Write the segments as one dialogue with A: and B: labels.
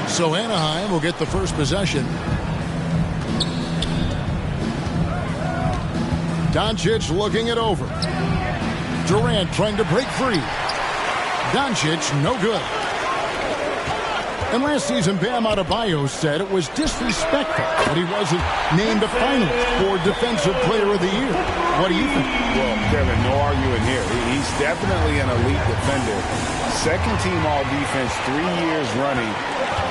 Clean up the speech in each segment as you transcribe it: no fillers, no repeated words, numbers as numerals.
A: So Anaheim will get the first possession. Doncic looking it over. Durant trying to break free. Doncic, no good. And last season, Bam Adebayo said it was disrespectful that he wasn't named a finalist for Defensive Player of the Year. What do you think?
B: Well, Kevin, no arguing here. He's definitely an elite defender. Second team all-defense 3 years running.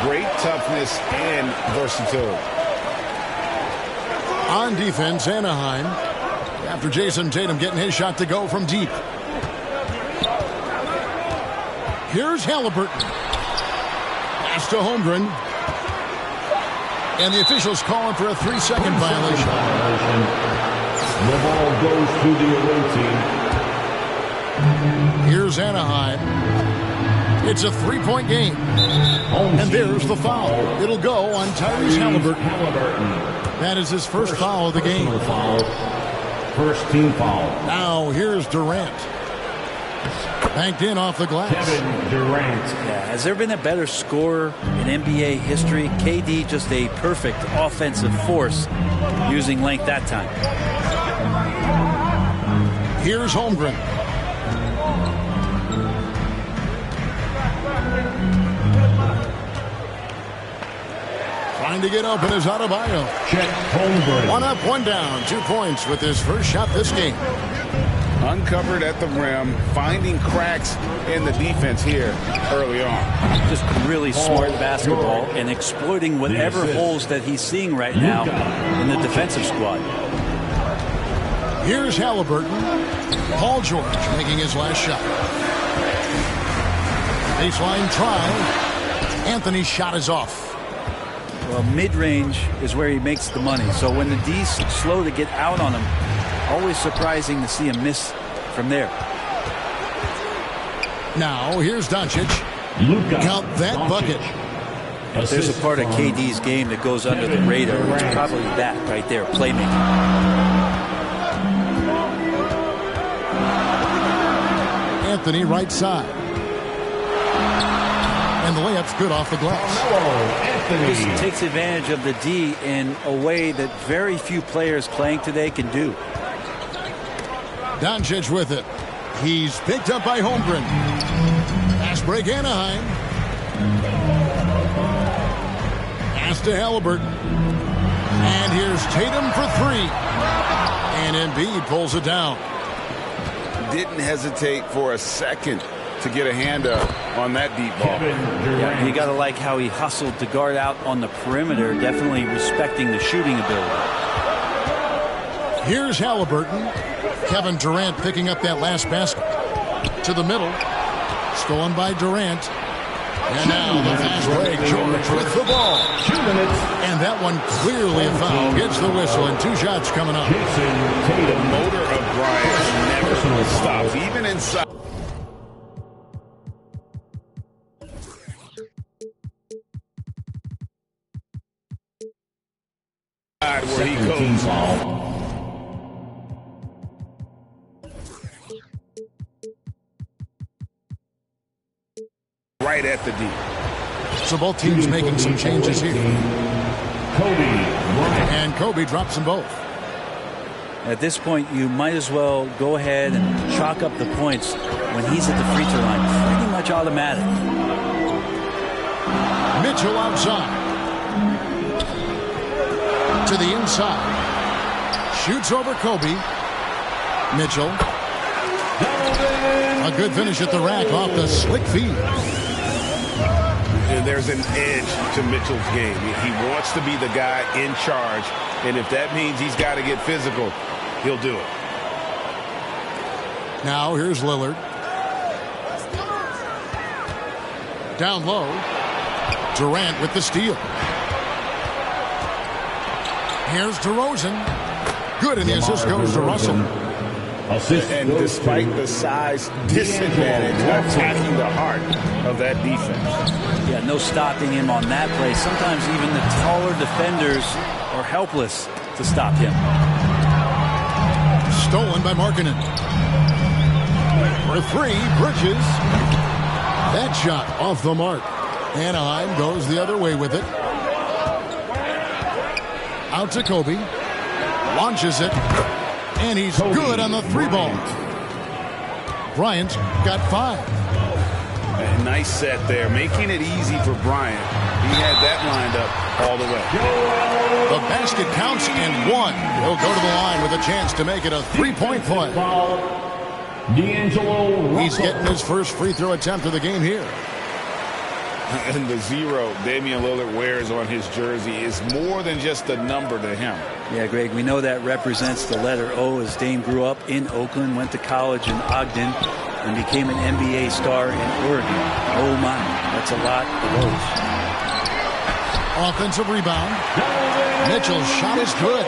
B: Great toughness and versatility.
A: On defense, Anaheim, after Jason Tatum getting his shot to go from deep. Here's Halliburton. Pass to Holmgren. And the officials calling for a 3-second violation.
C: The ball goes to the away team.
A: Here's Anaheim. It's a 3-point game. And there's the foul. It'll go on Tyrese Halliburton. That is his first foul of the game.
C: First team foul.
A: Now here's Durant. Banked in off the glass.
C: Kevin Durant.
D: Yeah, has there been a better scorer in NBA history? KD just a perfect offensive force using length that time.
A: Here's Holmgren. Trying to get open is Adebayo.
C: Chet Holmgren.
A: 1 up, 1 down. 2 points with his first shot this game.
B: Uncovered at the rim, finding cracks in the defense here early on.
D: Just really smart basketball and exploiting whatever holes that he's seeing right now in the defensive squad.
A: Here's Halliburton. Paul George making his last shot. Baseline try. Anthony's shot is off.
D: Well, mid-range is where he makes the money. So when the D's slow to get out on him, always surprising to see him miss from there.
A: Now, here's Doncic. Count that bucket.
D: If there's a part of KD's game that goes under the radar, it's probably that right there, playmaking.
A: Anthony right side. And the layup's good off the glass.
D: This takes advantage of the D in a way that very few players playing today can do.
A: Doncic with it. He's picked up by Holmgren. Pass break Anaheim. Pass to Halliburton. And here's Tatum for 3. And Embiid pulls it down.
B: Didn't hesitate for a second to get a hand up on that deep ball.
D: Yeah, you got to like how he hustled to guard out on the perimeter, definitely respecting the shooting ability.
A: Here's Halliburton. Kevin Durant picking up that last basket. To the middle. Stolen by Durant. And now the fast break. George with the ball.
C: 2 minutes.
A: And that one clearly a foul. Gets the whistle and 2 shots coming up.
B: The motor of Bryant never stops, even inside. Where he goes. Right at the D.
A: So both teams making some changes here. And Kobe drops them both.
D: At this point, you might as well go ahead and chalk up the points when he's at the free throw line. Pretty much automatic.
A: Mitchell outside. To the inside. Shoots over Kobe. Mitchell. A good finish at the rack off the slick feed.
B: And there's an edge to Mitchell's game. He wants to be the guy in charge. And if that means he's got to get physical, he'll do it.
A: Now here's Lillard. Down low. Durant with the steal. Here's DeRozan. Good, and the assist goes to Russell.
B: And despite the size disadvantage, attacking the heart of that defense.
D: Yeah, no stopping him on that play. Sometimes even the taller defenders are helpless to stop him.
A: Stolen by Markkanen. For 3, Bridges. That shot off the mark. Anaheim goes the other way with it. Out to Kobe. Launches it. And he's good on the 3-ball. Bryant got 5.
B: A nice set there, making it easy for Bryant. He had that lined up all the way.
A: The basket counts and 1. He'll go to the line with a chance to make it a 3-point play. He's getting his first free throw attempt of the game here.
B: And the 0 Damian Lillard wears on his jersey is more than just a number to him.
D: Yeah, Greg, we know that represents the letter O, as Dame grew up in Oakland, went to college in Ogden, and became an NBA star in Oregon. Oh my, that's a lot of O's.
A: Offensive rebound. Mitchell's shot is good.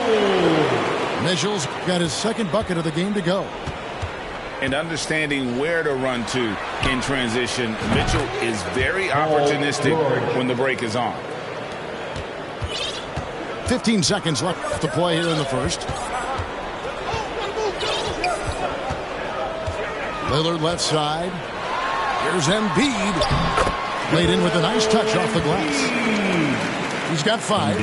A: Mitchell's got his second bucket of the game to go.
B: And understanding where to run to in transition, Mitchell is very opportunistic when the break is on.
A: 15 seconds left to play here in the first. Lillard left side. Here's Embiid. Laid in with a nice touch off the glass. He's got 5.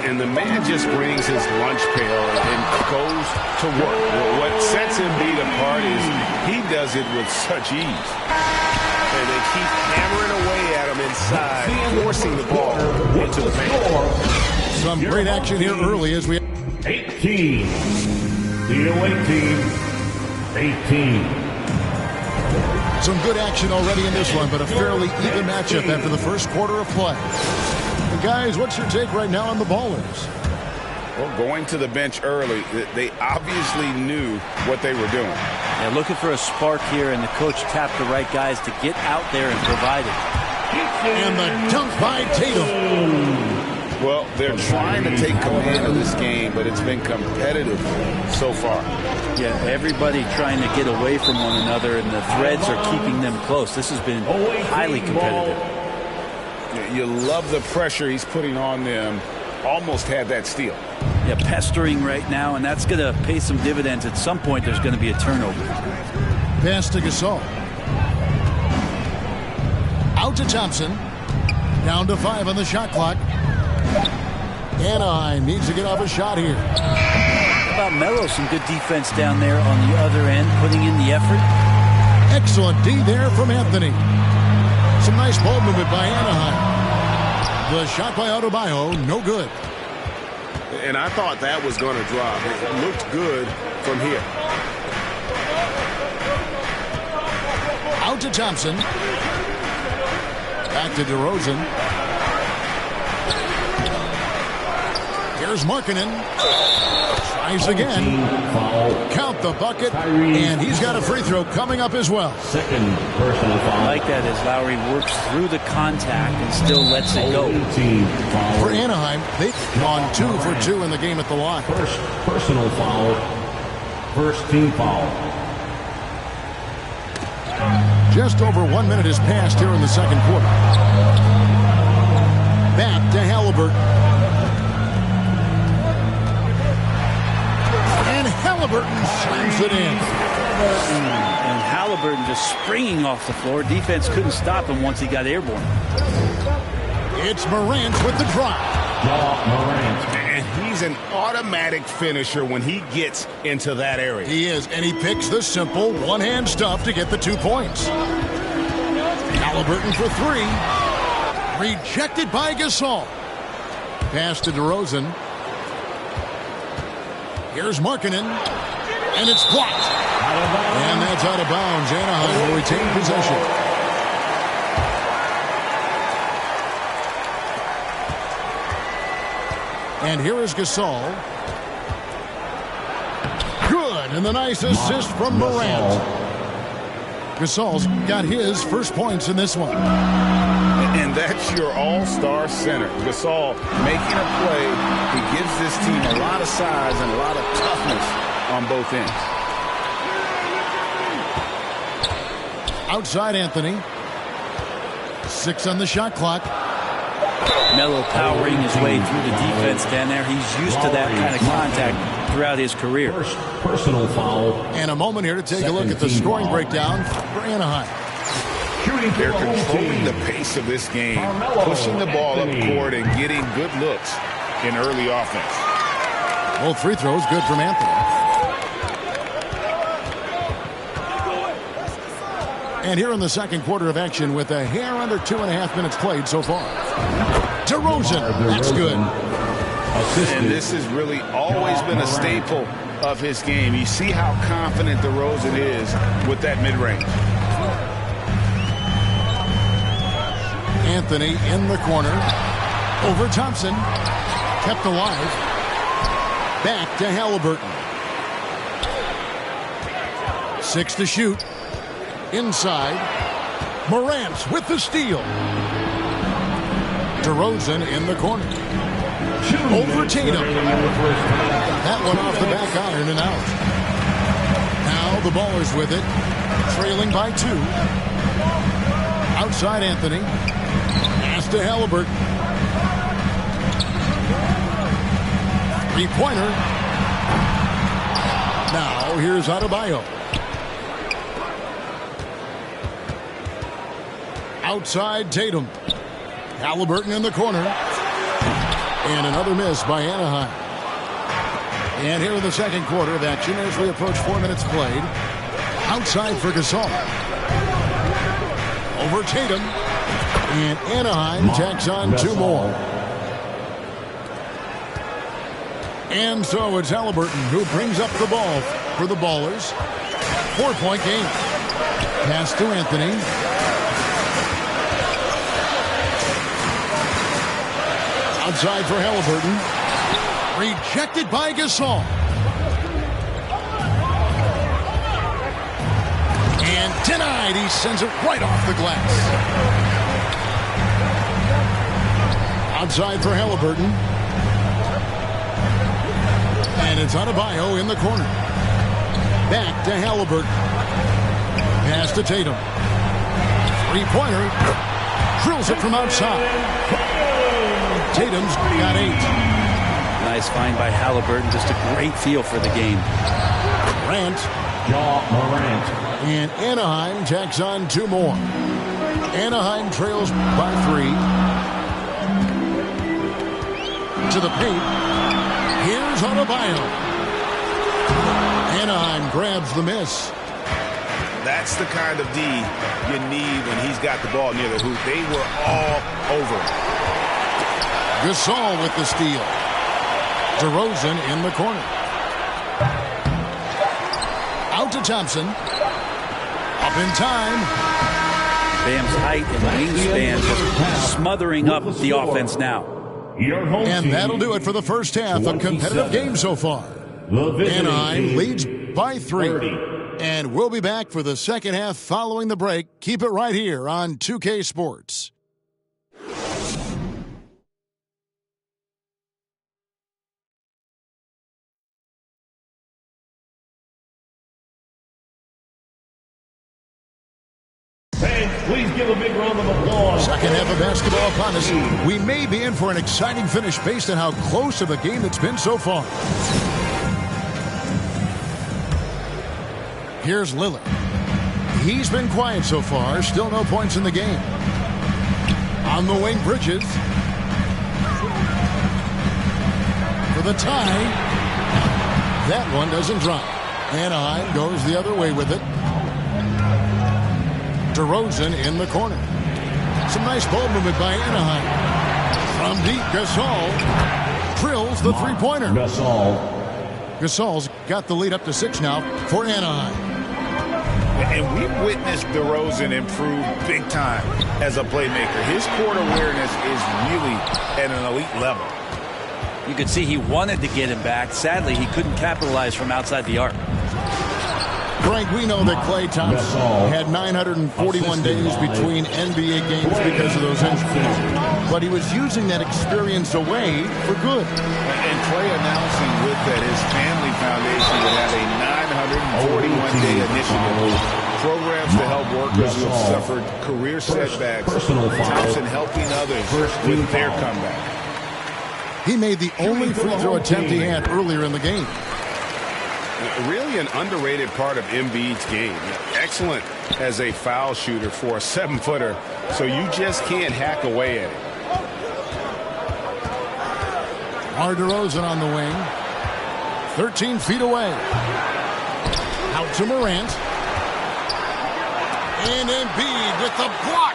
B: And the man just brings his lunch pail and goes to work. What sets Embiid apart is he does it with such ease. And they keep hammering away at him inside, forcing the ball into the paint.
A: Some great action here early as we...
C: 18. The away team, 18.
A: Some good action already in this one, but a fairly even matchup after the first quarter of play. And guys, what's your take right now on the Ballers?
B: Well, going to the bench early, they obviously knew what they were doing.
D: Yeah, looking for a spark here, and the coach tapped the right guys to get out there and provide it.
A: And the dunk by Tatum.
B: Well, they're trying to take command of this game, but it's been competitive so far.
D: Yeah, everybody trying to get away from one another, and the threads are keeping them close. This has been highly competitive.
B: You love the pressure he's putting on them. Almost had that steal.
D: Yeah, pestering right now, and that's going to pay some dividends. At some point, there's going to be a turnover.
A: Pass to Gasol. Out to Thompson. Down to 5 on the shot clock. Anaheim needs to get off a shot here.
D: How about Melo? Some good defense down there on the other end, putting in the effort.
A: Excellent D there from Anthony. Some nice ball movement by Anaheim. The shot by Adebayo, no good.
B: And I thought that was going to drop. It looked good from here.
A: Out to Thompson. Back to DeRozan. Here's Markkanen. Tries again. Count the bucket. And he's got a free throw coming up as well.
C: Second personal foul.
D: I like that as Lowry works through the contact and still lets it go.
A: For Anaheim, they've gone 2 for 2 in the game at the line.
C: First personal foul. First team foul.
A: Just over 1 minute has passed here in the second quarter. Back to Halliburton. And Halliburton slams it in.
D: And Halliburton just springing off the floor. Defense couldn't stop him once he got airborne.
A: It's Morant with the drop.
B: And he's an automatic finisher when he gets into that area.
A: He is, and he picks the simple one-hand stuff to get the 2 points. Halliburton for 3. Rejected by Gasol. Pass to DeRozan. Here's Markkanen. And it's blocked. And that's out of bounds. Anaheim will retain possession. And here is Gasol. Good. And the nice assist from Morant. Gasol's got his first points in this one.
B: And that's your all-star center. Gasol making a play. He gives this team a lot of size and a lot of toughness on both ends.
A: Outside Anthony. 6 on the shot clock.
D: Melo powering his way through the defense down there. He's used to that kind of contact throughout his career.
C: First personal foul.
A: And a moment here to take a look at the scoring breakdown for Anaheim.
B: They're controlling the pace of this game, pushing the ball up court and getting good looks in early offense.
A: Both free throws good from Anthony. And here in the second quarter of action with a hair under 2.5 minutes played so far. DeRozan, that's good.
B: And this has really always been a staple of his game. You see how confident DeRozan is with that mid-range.
A: Anthony in the corner. Over Thompson. Kept alive. Back to Halliburton. 6 to shoot. Inside. Morant with the steal. DeRozan in the corner. Over Tatum. That one off the back iron and out. Now the Ballers with it. Trailing by 2. Outside Anthony. Pass to Halliburton. Three-pointer. Now here's Adebayo. Outside Tatum. Halliburton in the corner. And another miss by Anaheim. And here in the second quarter of action as we approach 4 minutes played. Outside for Gasol. Over Tatum. And Anaheim tacks on 2 more. And so it's Halliburton who brings up the ball for the Ballers. 4-point game. Pass to Anthony. Outside for Halliburton. Rejected by Gasol. And denied. He sends it right off the glass. Outside for Halliburton. And it's Adebayo in the corner. Back to Halliburton. Pass to Tatum. Three-pointer. Drills it from outside. Tatum's got 8.
D: Nice find by Halliburton. Just a great feel for the game.
A: Morant. And Anaheim tacks on 2 more. Anaheim trails by 3. To the paint. Here's Adebayo. Anaheim grabs the miss.
B: That's the kind of D you need when he's got the ball near the hoop. They were all over it.
A: Gasol with the steal. DeRozan in the corner. Out to Thompson. Up in time.
D: Bam's height and wingspan just smothering up the offense now.
A: And that'll do it for the first half. A competitive game so far. Anaheim leads by 3. And we'll be back for the second half following the break. Keep it right here on 2K Sports.
C: Please give a big round of applause.
A: Second half of basketball upon us. We may be in for an exciting finish based on how close of a game it's been so far. Here's Lillard. He's been quiet so far. Still no points in the game. On the wing, Bridges. For the tie. That one doesn't drop. Anaheim goes the other way with it. DeRozan in the corner. Some nice ball movement by Anaheim. From deep, Gasol drills the three-pointer. Gasol's got the lead up to 6 now for Anaheim.
B: And we've witnessed DeRozan improve big time as a playmaker. His court awareness is really at an elite level.
D: You could see he wanted to get him back. Sadly, he couldn't capitalize from outside the arc.
A: Frank, we know that Klay Thompson had 941 days between NBA games because of those injuries. But he was using that experience away for good.
B: And Klay announcing with that his family foundation would have a 941-day initiative. Programs to help workers who have suffered career setbacks. Thompson helping others with their comeback.
A: He made the only free throw attempt he had earlier in the game.
B: Really an underrated part of Embiid's game. Excellent as a foul shooter for a 7-footer, so you just can't hack away at it.
A: DeRozan on the wing. 13 feet away. Out to Morant. And Embiid with the block.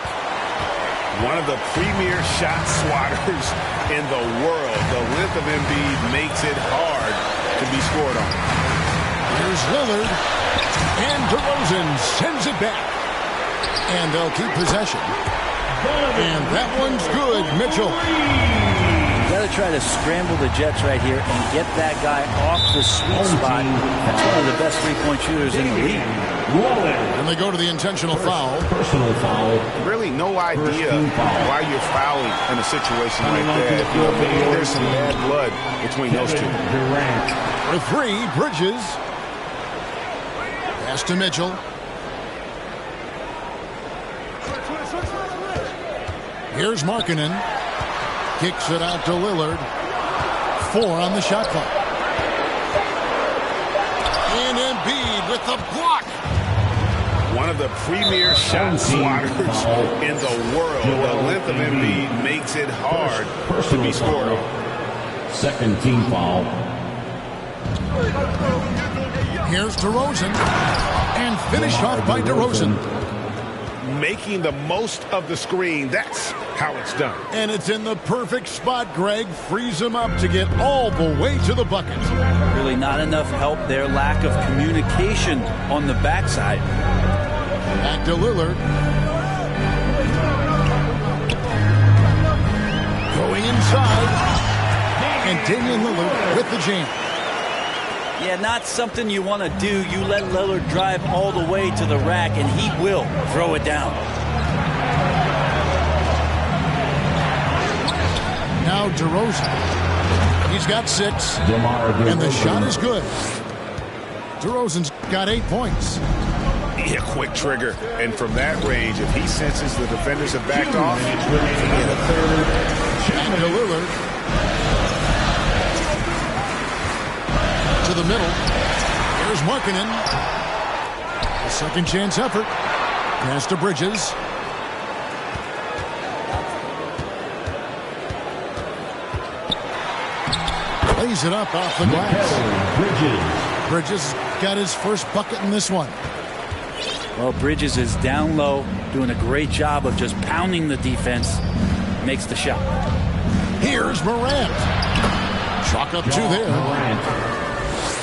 B: One of the premier shot swatters in the world. The length of Embiid makes it hard to be scored on.
A: Here's Lillard. And DeRozan sends it back. And they'll keep possession. And that one's good, Mitchell.
D: You got to try to scramble the Jets right here and get that guy off the sweet spot. That's one of the best three-point shooters in the league.
A: And they go to the intentional foul.
C: Personal foul.
B: Really no idea why you're fouling in a situation like that. There's some bad blood between those two.
A: For three, Bridges. Pass to Mitchell. Here's Markkanen. Kicks it out to Lillard. 4 on the shot clock. And Embiid with the block.
B: One of the premier shot swatters in the world. The length of Embiid makes it hard to be scored on.
C: Second team foul.
A: Here's DeRozan. And finished off by DeRozan.
B: Making the most of the screen. That's how it's done.
A: And it's in the perfect spot, Greg. Frees him up to get all the way to the bucket.
D: Really not enough help there. Lack of communication on the backside.
A: Back to Lillard. Going inside. And Damian Lillard with the jam.
D: Yeah, not something you want to do. You let Lillard drive all the way to the rack, and he will throw it down.
A: Now DeRozan. He's got 6. And the shot is good. DeRozan's got 8 points.
B: Yeah, quick trigger. And from that range, if he senses the defenders have backed off,
A: And to Lillard. To the middle. Here's Markkanen. A second chance effort. Pass to Bridges. Lays it up off the glass. Bridges got his first bucket in this one.
D: Well, Bridges is down low, doing a great job of just pounding the defense. Makes the shot.
A: Here's Morant. Chalk up 2 there.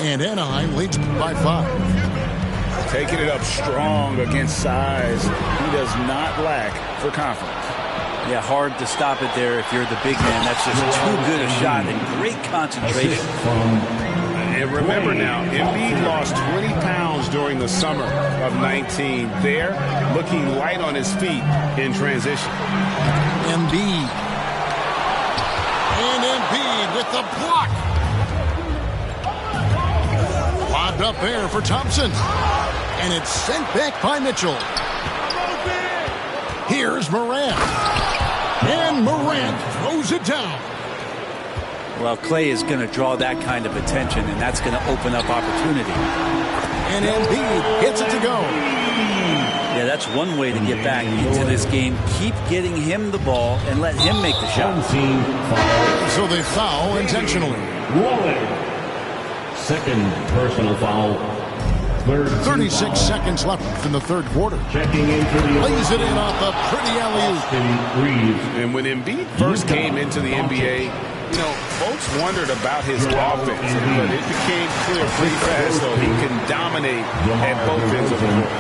A: And Anaheim leads by 5.
B: taking it up strong against size. He does not lack for confidence.
D: Yeah, hard to stop it there if you're the big man. That's just too good a shot and great concentration.
B: And remember now, Embiid lost 20 pounds during the summer of 19. There, looking light on his feet in transition.
A: Embiid. And Embiid with the block. Lobbed up there for Thompson. And it's sent back by Mitchell. Here's Morant. And Morant throws it down.
D: Well, Clay is going to draw that kind of attention, and that's going to open up opportunity.
A: And Embiid gets it to go.
D: Yeah, that's one way to get back into this game. Keep getting him the ball and let him make the shot.
A: So they foul intentionally.
C: Second personal foul.
A: 36 seconds left in the third quarter.
C: Checking in for the
A: lays it in off a pretty alley-oop.
B: And when Embiid first came into the NBA, you know, folks wondered about his offense, but it became clear pretty fast, though, he can dominate at both ends of the court.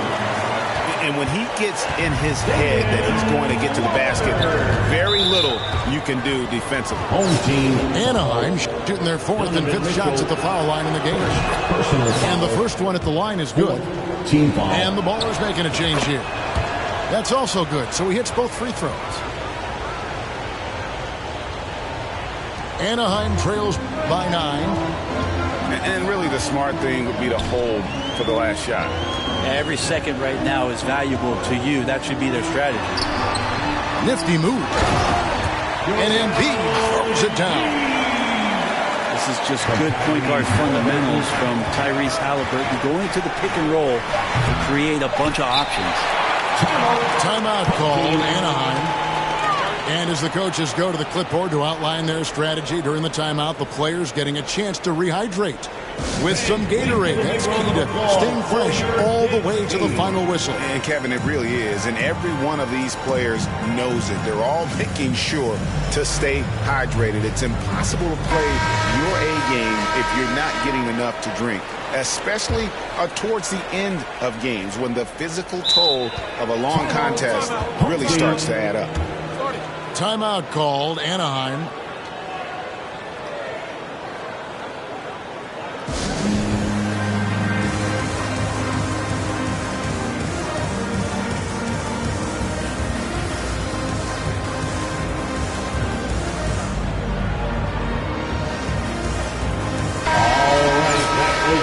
B: And when he gets in his head that he's going to get to the basket, very little you can do defensively.
C: Home team.
A: Anaheim shooting their fourth and fifth shots at the foul line in the game. And the first one at the line is good.
C: Team foul.
A: And the baller's making a change here. That's also good, so he hits both free throws. Anaheim trails by 9.
B: And really the smart thing would be to hold for the last shot.
D: Every second right now is valuable to you. That should be their strategy.
A: Nifty move. And Embiid throws it down.
D: The This is just good point guard fundamentals from Tyrese Halliburton, going to the pick and roll to create a bunch of options.
A: Timeout called, Anaheim. And as the coaches go to the clipboard to outline their strategy during the timeout, the players getting a chance to rehydrate with some Gatorade. That's key to staying fresh all the way to the final whistle.
B: And Kevin, it really is. And every one of these players knows it. They're all making sure to stay hydrated. It's impossible to play your A game if you're not getting enough to drink, especially towards the end of games when the physical toll of a long contest really starts to add up.
A: Timeout called, Anaheim.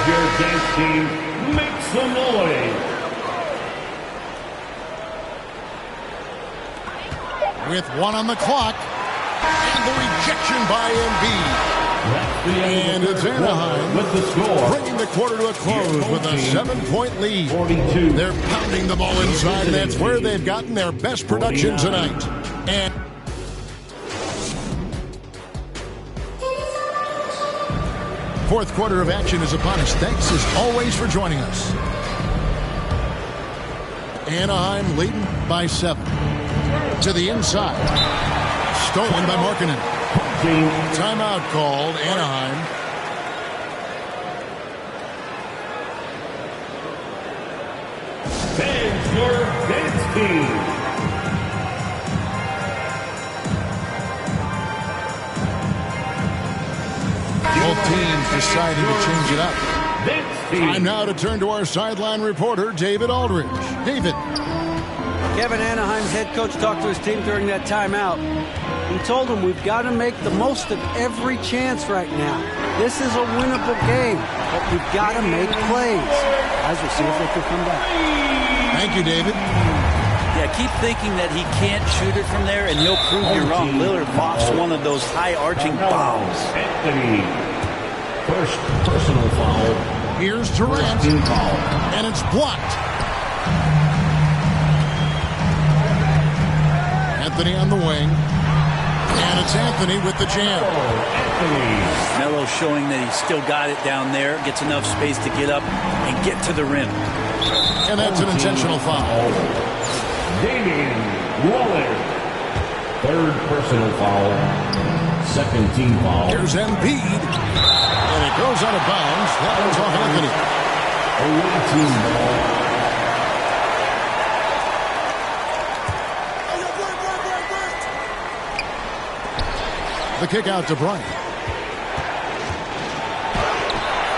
C: Your dance team, make some noise.
A: With 1 on the clock, and the rejection by Embiid. And it's Anaheim
C: with the score,
A: bringing the quarter to a close with a 7-point lead.
C: 42.
A: They're pounding the ball inside, and that's where they've gotten their best production tonight. And fourth quarter of action is upon us. Thanks as always for joining us. Anaheim leading by 7. To the inside. Stolen by Markkanen. Timeout called, Anaheim.
C: Fans, your dance team.
A: Both teams deciding to change it up. Time now to turn to our sideline reporter, David Aldridge. David.
E: Kevin, Anaheim's head coach talked to his team during that timeout. He told them we've got to make the most of every chance right now. This is a winnable game, but we've got to make plays. Guys, we'll see if they can come back.
A: Thank you, David.
D: Yeah, keep thinking that he can't shoot it from there, and he'll prove you wrong. Lillard pops one of those high-arching bombs.
C: Anthony, first personal foul.
A: Here's Durant, and it's blocked. Anthony on the wing, and it's Anthony with the jam.
D: Melo showing that he's still got it down there, gets enough space to get up and get to the rim.
A: And that's an intentional foul.
C: Damian Waller, third personal foul, second team foul.
A: Here's Embiid, and it goes out of bounds. That one's off Anthony.
C: Away team ball.
A: The kick out to Bryant.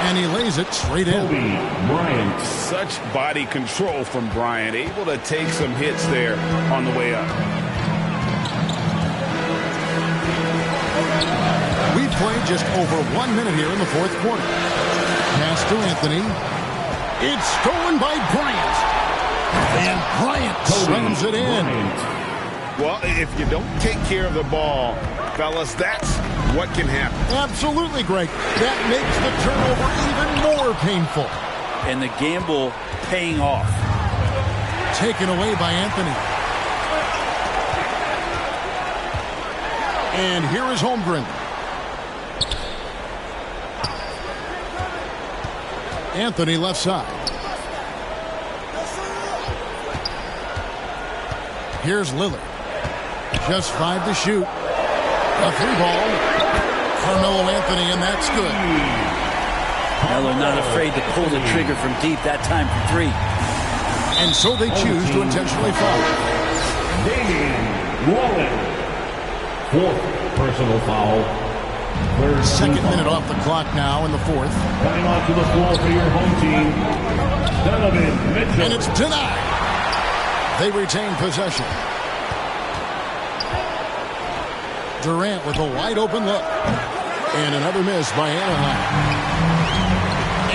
A: And he lays it straight in.
C: Bryant.
B: Such body control from Bryant, able to take some hits there on the way up.
A: We've played just over 1 minute here in the fourth quarter. Pass to Anthony. It's stolen by Bryant. And Bryant slams it in.
B: Well, if you don't take care of the ball, fellas, that's what can happen.
A: Absolutely, Greg. That makes the turnover even more painful.
D: And the gamble paying off.
A: Taken away by Anthony. And here is Holmgren. Anthony left side. Here's Lillard. Just 5 to shoot. A 3-ball. Carmelo Anthony, and that's good.
D: Melo not afraid to pull the trigger from deep, that time for 3.
A: And so they choose to intentionally foul.
C: Damian Waller, fourth personal foul.
A: Second minute off the clock now in the fourth.
C: Coming onto the floor for your home team, Donovan Mitchell.
A: And it's denied. They retain possession. Durant with a wide open look. And another miss by Anaheim.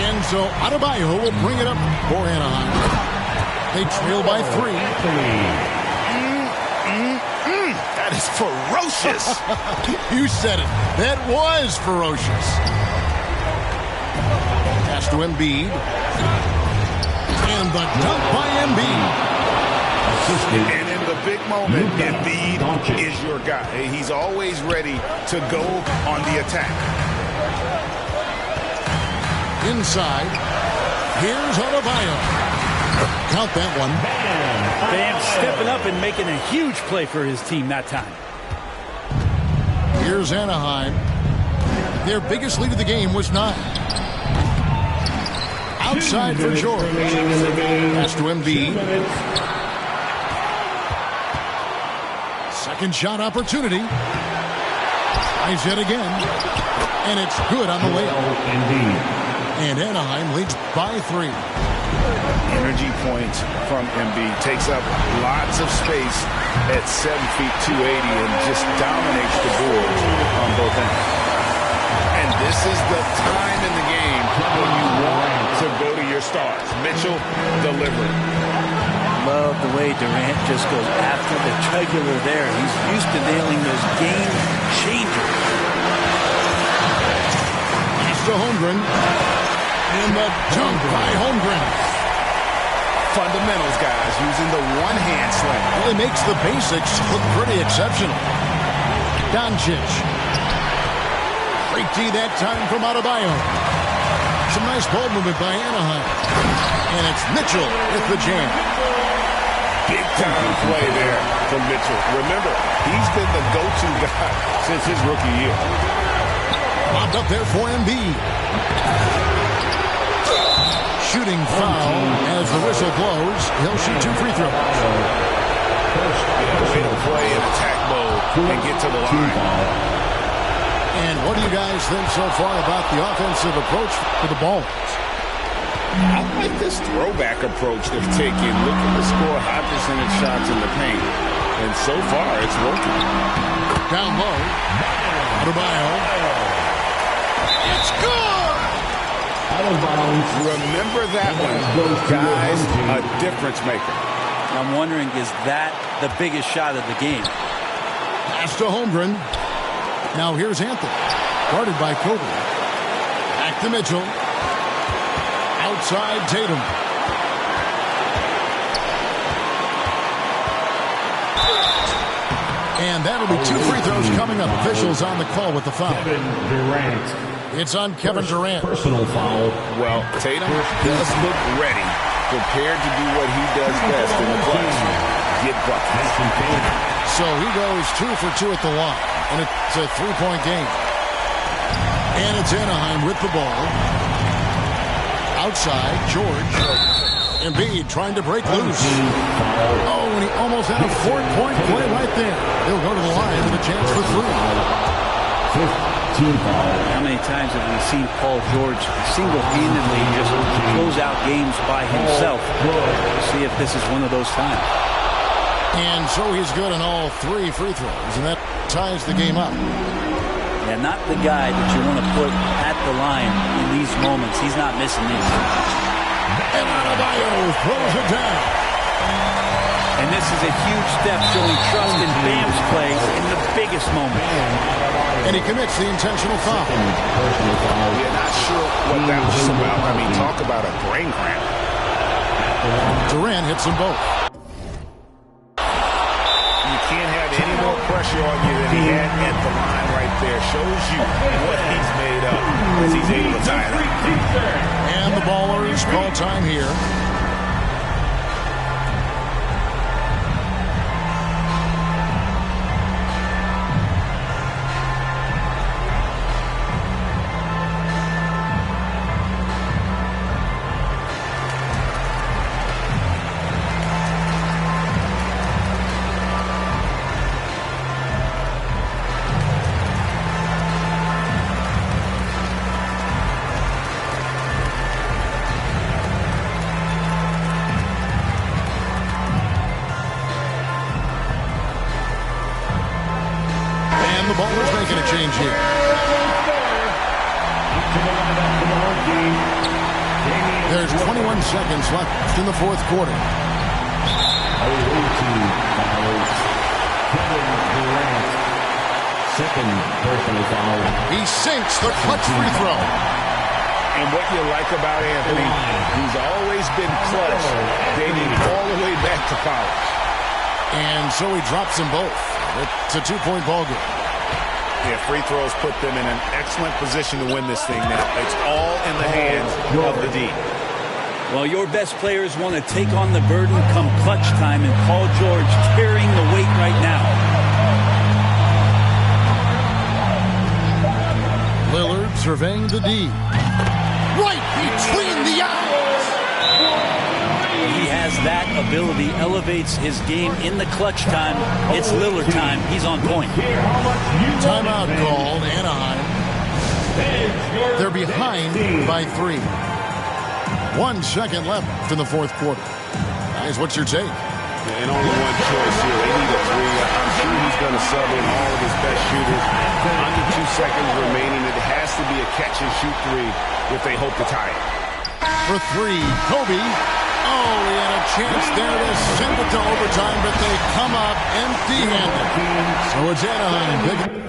A: And so Adebayo will bring it up for Anaheim. They trail by 3.
B: That is ferocious.
A: You said it. That was ferocious. Pass to Embiid. And the dunk by Embiid.
B: And in the big moment, Embiid is your guy. He's always ready to go on the attack.
A: Inside. Here's Adebayo. Count that one.
D: Bam stepping up and making a huge play for his team that time.
A: Here's Anaheim. Their biggest lead of the game was 9. Outside for George. Pass to Embiid. Second shot opportunity. Tries it again. And it's good on the layup. And Anaheim leads by 3.
B: Energy points from Embiid. Takes up lots of space at 7 feet 280 and just dominates the boards on both ends. And this is the time in the game when you want to go to your stars. Mitchell delivered.
D: Love the way Durant just goes after the jugular there. He's used to nailing those game changers.
A: He's to Holmgren. And the dunk by Holmgren.
B: Fundamentals, guys, using the one-hand slam.
A: Well, it makes the basics look pretty exceptional. Doncic. Great D that time from Adebayo. Some nice ball movement by Anaheim. And it's Mitchell with the jam.
B: Big-time play there from Mitchell. Remember, he's been the go-to guy since his rookie year.
A: Lobbed up there for Embiid. Shooting foul as the whistle blows. He'll shoot 2 free throws.
B: Way to play in attack mode and get to the line.
A: And what do you guys think so far about the offensive approach for the Balls?
B: I like this throwback approach they've taken, looking to score high percentage shots in the paint. And so far, it's working.
A: Down low. Adebayo. It's good!
B: Remember that one, guys, a difference maker.
D: I'm wondering, is that the biggest shot of the game?
A: Pass to Holmgren. Now here's Anthony. Guarded by Kobe. Back to Mitchell. Outside Tatum. And that'll be 2 free throws coming up. Officials on the call with the foul.
C: Kevin Durant.
A: It's on Kevin Durant.
C: Personal foul.
B: Well, Tatum does look ready, prepared to do what he does best in the clutch. Get buckets.
A: So he goes 2 for 2 at the line. And it's a 3-point game. And it's Anaheim with the ball. Outside, George. Embiid trying to break loose. Oh, and he almost had a 4-point play right there. He'll go to the line with a chance for 3.
D: How many times have we seen Paul George single-handedly just close out games by himself? See if this is one of those times.
A: And so he's good on all 3 free throws, and that ties the game up.
D: Yeah, not the guy that you want to put at the line in these moments. He's not missing these.
A: And Adebayo throws it down.
D: And this is a huge step showing trust in Bam's play in the biggest moment.
A: And he commits the intentional foul.
B: You're not sure what that was about. I mean, talk about a brain cramp.
A: Durant hits them both.
B: You can't have any more pressure on you than he had at the line right there. Shows you what he's made of as he's able to tie it up.
A: And the Ballers call time here. The Ballers making a change here. There's 21 seconds left in the 4th quarter.
C: Kevin Durant. second personal foul.
A: He sinks the clutch free throw.
B: And what you like about Anthony, he's always been clutch, dating all the way back to college.
A: And so he drops them both. It's a 2-point ball game.
B: Yeah, free throws put them in an excellent position to win this thing now. It's all in the hands of the D.
D: Well, your best players want to take on the burden come clutch time, and Paul George carrying the weight right now.
A: Lillard surveying the D. Right between the eyes.
D: He has that ability, elevates his game in the clutch time. It's Lillard time. He's on point.
A: Timeout called, Anaheim. They're behind by 3. 1 second left in the fourth quarter. Guys, what's your take?
B: And only one choice here. They need a 3. I'm sure he's going to sub in all of his best shooters. Under 2 seconds remaining. It has to be a catch-and-shoot 3 if they hope to tie it.
A: For 3, Kobe. Oh, he had a chance there to send it to overtime, but they come up empty-handed. So it's Anaheim.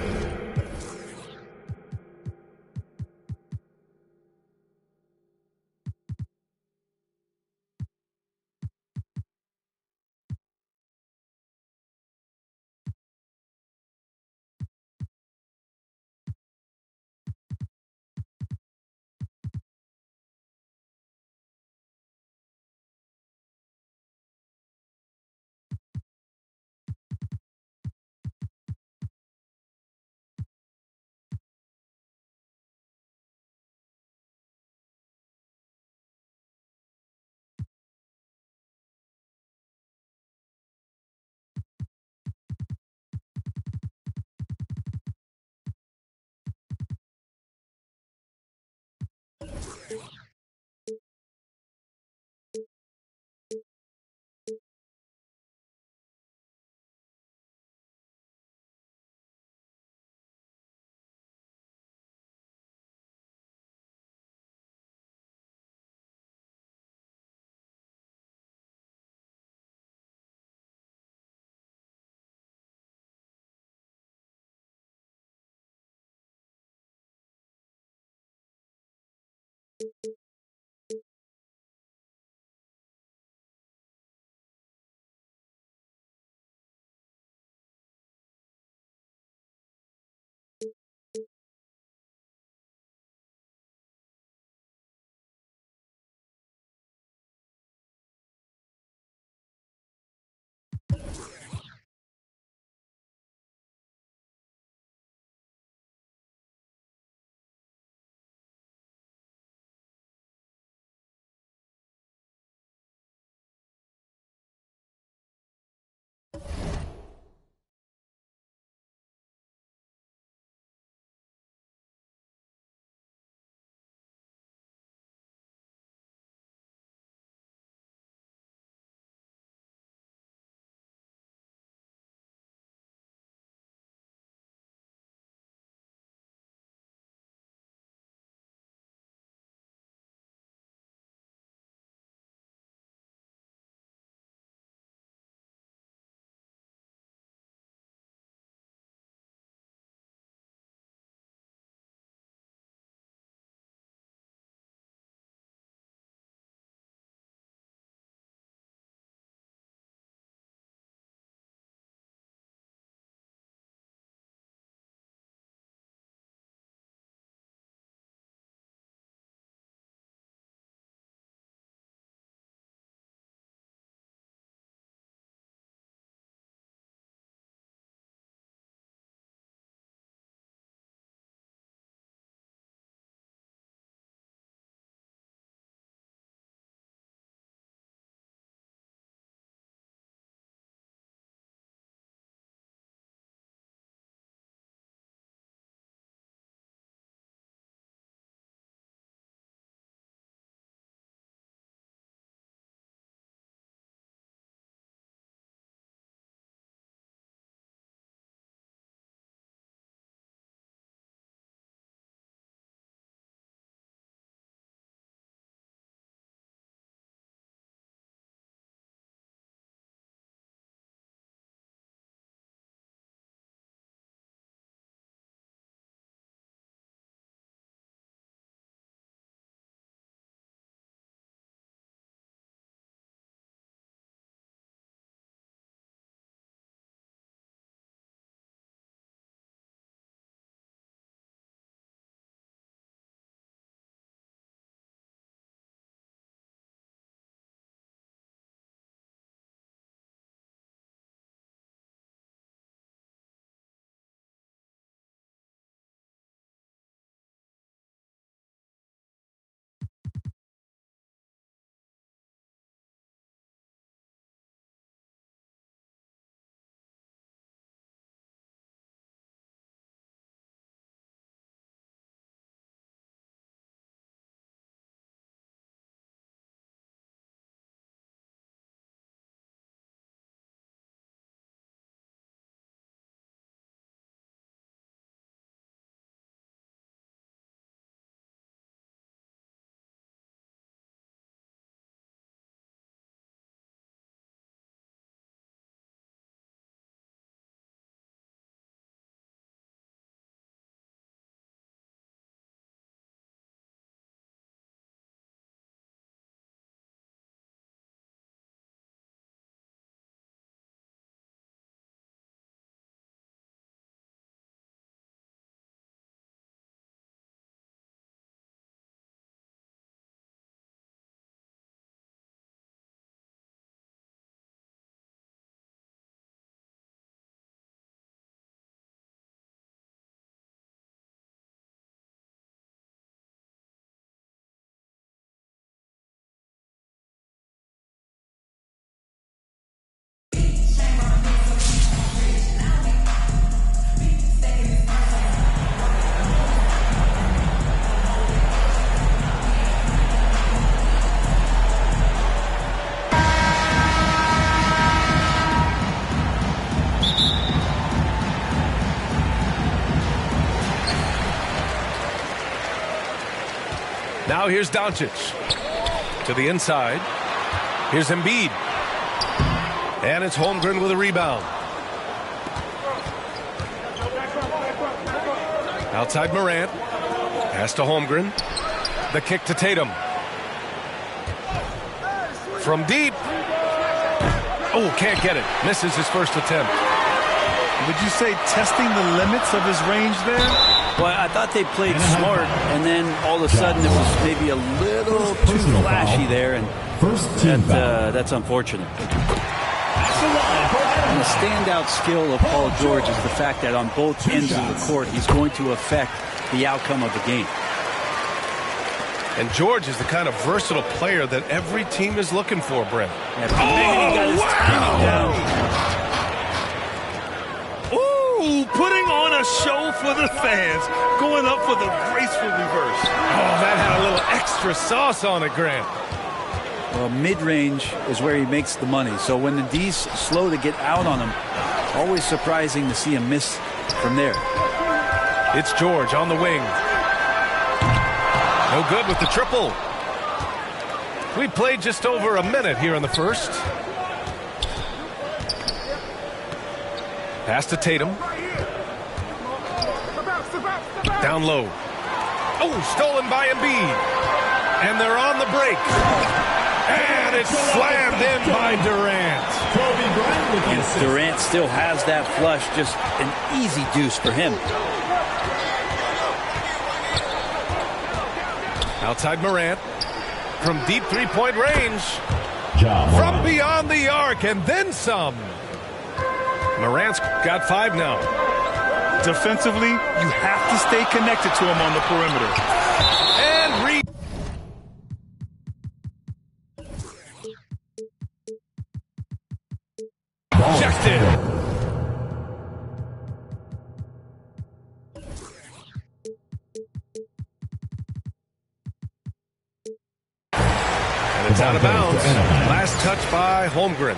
F: Now here's Doncic. To the inside. Here's Embiid. And it's Holmgren with a rebound. Outside Morant. Pass to Holmgren. The kick to Tatum. From deep. Oh, can't get it. Misses his first attempt.
G: Would you say testing the limits of his range there?
D: Well, I thought they played smart, and then all of a sudden it was maybe a little too flashy there, and that's unfortunate. And the standout skill of Paul George is the fact that on both ends of the court, he's going to affect the outcome of the game.
F: And George is the kind of versatile player that every team is looking for, Brent.
D: He got his timing down.
G: Ooh, putting on a show for the fans, going up for the graceful reverse.
F: Oh, that had a little extra sauce on it, Grant.
D: Well, mid-range is where he makes the money. So when the D's slow to get out on him, always surprising to see him miss from there.
F: It's George on the wing. No good with the triple. We played just over a minute here in the first. Pass to Tatum. Down low. Oh, stolen by Embiid. And they're on the break. And it's slammed in by Durant.
D: And Durant still has that flush. Just an easy deuce for him.
F: Outside Morant. From deep three-point range. From beyond the arc and then some. Morant's got 5 now.
G: Defensively, you have to stay connected to him on the perimeter.
F: And rejected. And it's out of bounds. Last touch by Holmgren.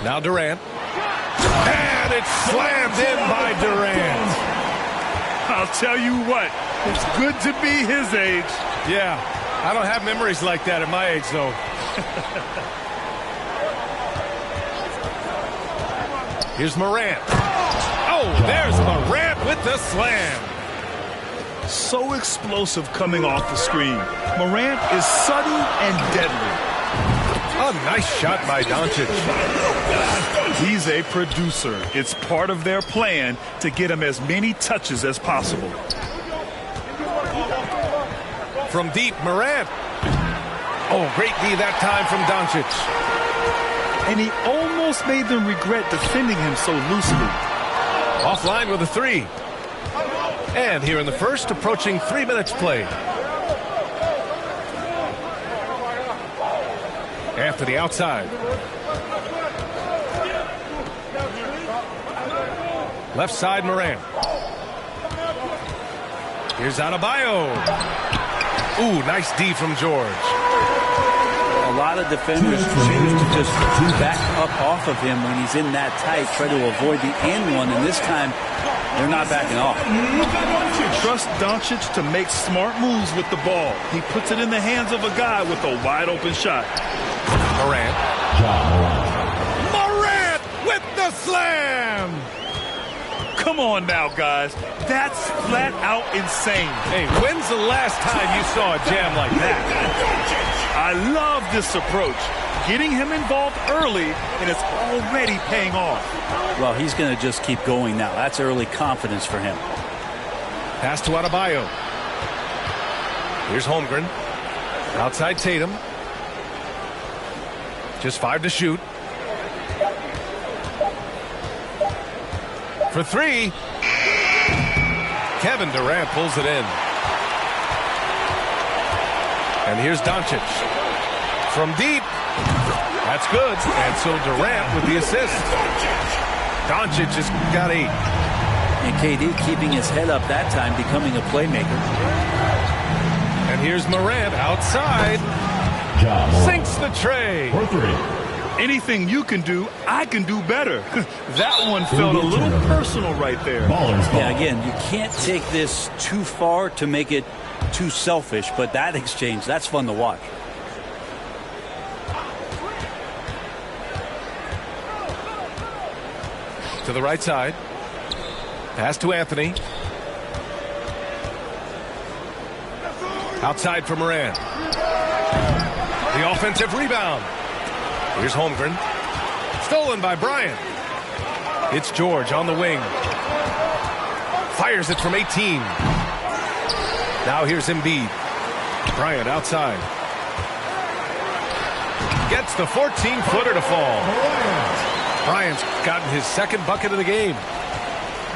F: Now Durant. And it's slammed in by Durant.
G: I'll tell you what, it's good to be his age.
F: Yeah, I don't have memories like that at my age, though. Here's Morant. Oh, there's Morant with the slam.
G: So explosive coming off the screen. Morant is sudden and deadly.
F: A nice shot by Doncic.
G: He's a producer. It's part of their plan to get him as many touches as possible.
F: From deep, Morant. Oh, great D that time from Doncic.
G: And he almost made them regret defending him so loosely.
F: Offline with a 3. And here in the first, approaching 3 minutes played. Anthony outside. Left side, Morant. Here's Adebayo. Ooh, nice D from George.
D: A lot of defenders choose to just back up off of him when he's in that tight, try to avoid the and one, and this time they're not backing off.
G: Trust Doncic to make smart moves with the ball. He puts it in the hands of a guy with a wide open shot.
F: Morant. Morant with the slam.
G: Come on now, guys. That's flat out insane.
F: Hey, when's the last time you saw a jam like that?
G: I love this approach. Getting him involved early, and it's already paying off.
D: Well, he's going to just keep going now. That's early confidence for him.
F: Pass to Adebayo. Here's Holmgren. Outside Tatum. Just 5 to shoot. For 3. Kevin Durant pulls it in. And here's Doncic. From deep. That's good. And so Durant with the assist. Doncic has got 8.
D: And KD keeping his head up that time, becoming a playmaker.
F: And here's Morant outside. Sinks the tray.
G: Anything you can do, I can do better. That one felt a little personal right there.
D: Yeah, again, you can't take this too far to make it too selfish, but that exchange, that's fun to watch.
F: To the right side. Pass to Anthony. Outside for Moran. The offensive rebound. Here's Holmgren. Stolen by Bryant. It's George on the wing. Fires it from 18. Now here's Embiid. Bryant outside. Gets the 14-footer to fall. Bryant's gotten his second bucket of the game.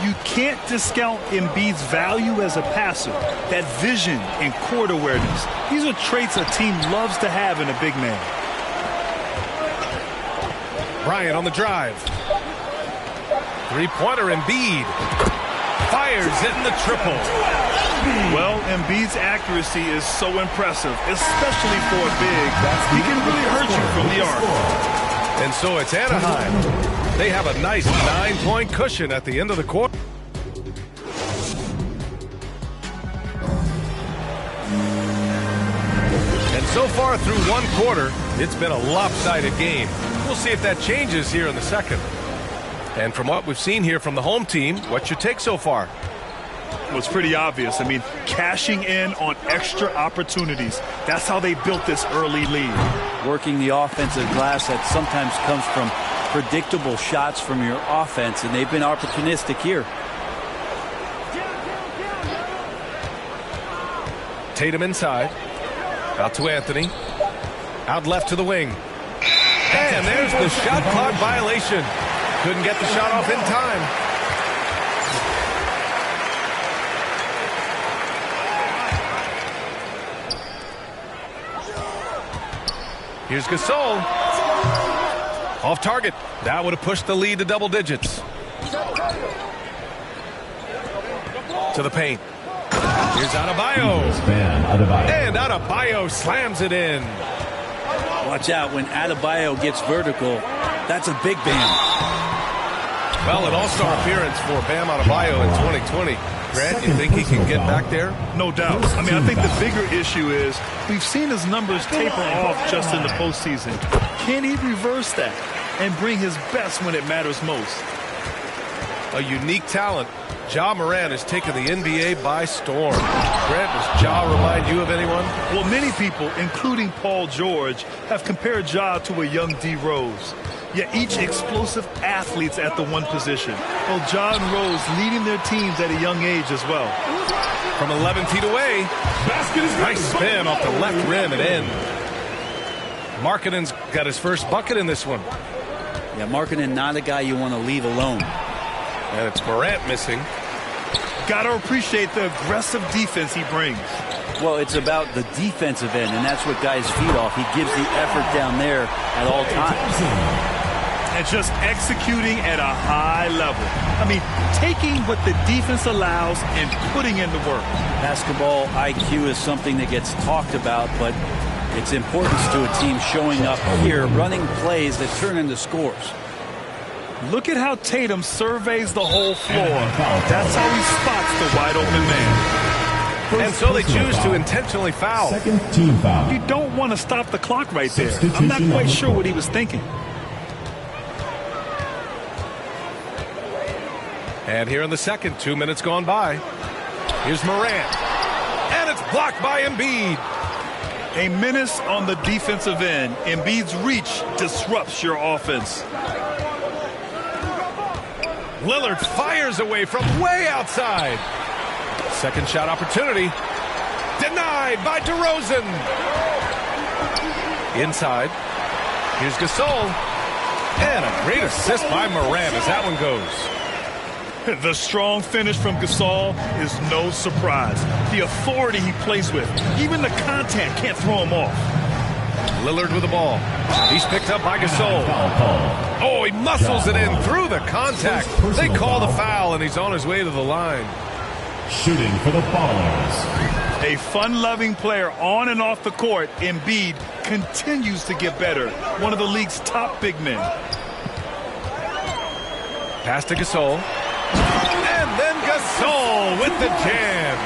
G: You can't discount Embiid's value as a passer. That vision and court awareness. These are traits a team loves to have in a big man.
F: Bryant on the drive. Three-pointer Embiid. Fires it in the triple.
G: Well, Embiid's accuracy is so impressive, especially for a big. He can really hurt you from the arc.
F: And so it's Anaheim. They have a nice 9-point cushion at the end of the quarter. And so far through one quarter, it's been a lopsided game. We'll see if that changes here in the second. And from what we've seen here from the home team, what's your take so far?
G: Well, it's pretty obvious. I mean, cashing in on extra opportunities. That's how they built this early lead.
D: Working the offensive glass that sometimes comes from predictable shots from your offense, and they've been opportunistic here.
F: Tatum inside. Out to Anthony. Out left to the wing. And there's the shot clock violation. Couldn't get the shot off in time. Here's Gasol. Off target. That would have pushed the lead to double digits. To the paint. Here's Adebayo. And Adebayo slams it in.
D: Watch out when Adebayo gets vertical. That's a big Bam.
F: Well, an all-star appearance for Bam Adebayo in 2020. Grant, you think he can get back there?
G: No doubt. I mean, I think the bigger issue is we've seen his numbers taper off just in the postseason. Can he reverse that and bring his best when it matters most?
F: A unique talent. Ja Morant has taken the NBA by storm. Grant, does Ja remind you of anyone?
G: Well, many people, including Paul George, have compared Ja to a young D. Rose. Yet each explosive athletes at the one position. Well, Ja and Rose leading their teams at a young age as well.
F: From 11 feet away. Nice spin off the left rim and in. Markkanen's got his first bucket in this one.
D: Yeah, Markkanen not a guy you want to leave alone.
F: And it's Morant missing.
G: Gotta appreciate the aggressive defense he brings.
D: Well, it's about the defensive end, and that's what guys feed off. He gives the effort down there at all times.
G: And just executing at a high level. I mean, taking what the defense allows and putting in the work.
D: Basketball IQ is something that gets talked about, but its importance to a team showing up here, running plays that turn into scores.
G: Look at how Tatum surveys the whole floor. That's how he spots the wide open man.
F: And so they choose to intentionally foul.
C: Second team foul.
G: You don't want to stop the clock right there. I'm not quite sure what he was thinking.
F: And here in the second, 2 minutes gone by. Here's Morant. And it's blocked by Embiid.
G: A menace on the defensive end. Embiid's reach disrupts your offense.
F: Lillard fires away from way outside. Second shot opportunity. Denied by DeRozan. Inside. Here's Gasol. And a great assist by Morant as that one goes.
G: The strong finish from Gasol is no surprise. The authority he plays with, even the contact can't throw him off.
F: Lillard with the ball. He's picked up by Gasol. Oh, he muscles it in through the contact. They call the foul, and he's on his way to the line.
C: Shooting for the Ballers.
G: A fun-loving player on and off the court, Embiid continues to get better. One of the league's top big men.
F: Pass to Gasol. And then Gasol with the jam.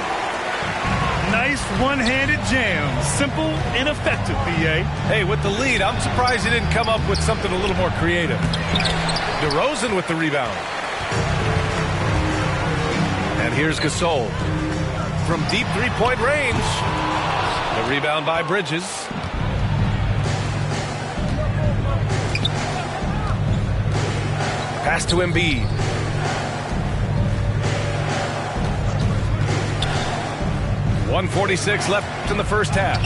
G: Nice one-handed jam. Simple and effective, B.A.
F: Hey, with the lead, I'm surprised he didn't come up with something a little more creative. DeRozan with the rebound. And here's Gasol from deep three-point range. The rebound by Bridges. Pass to Embiid. .146 left in the first half.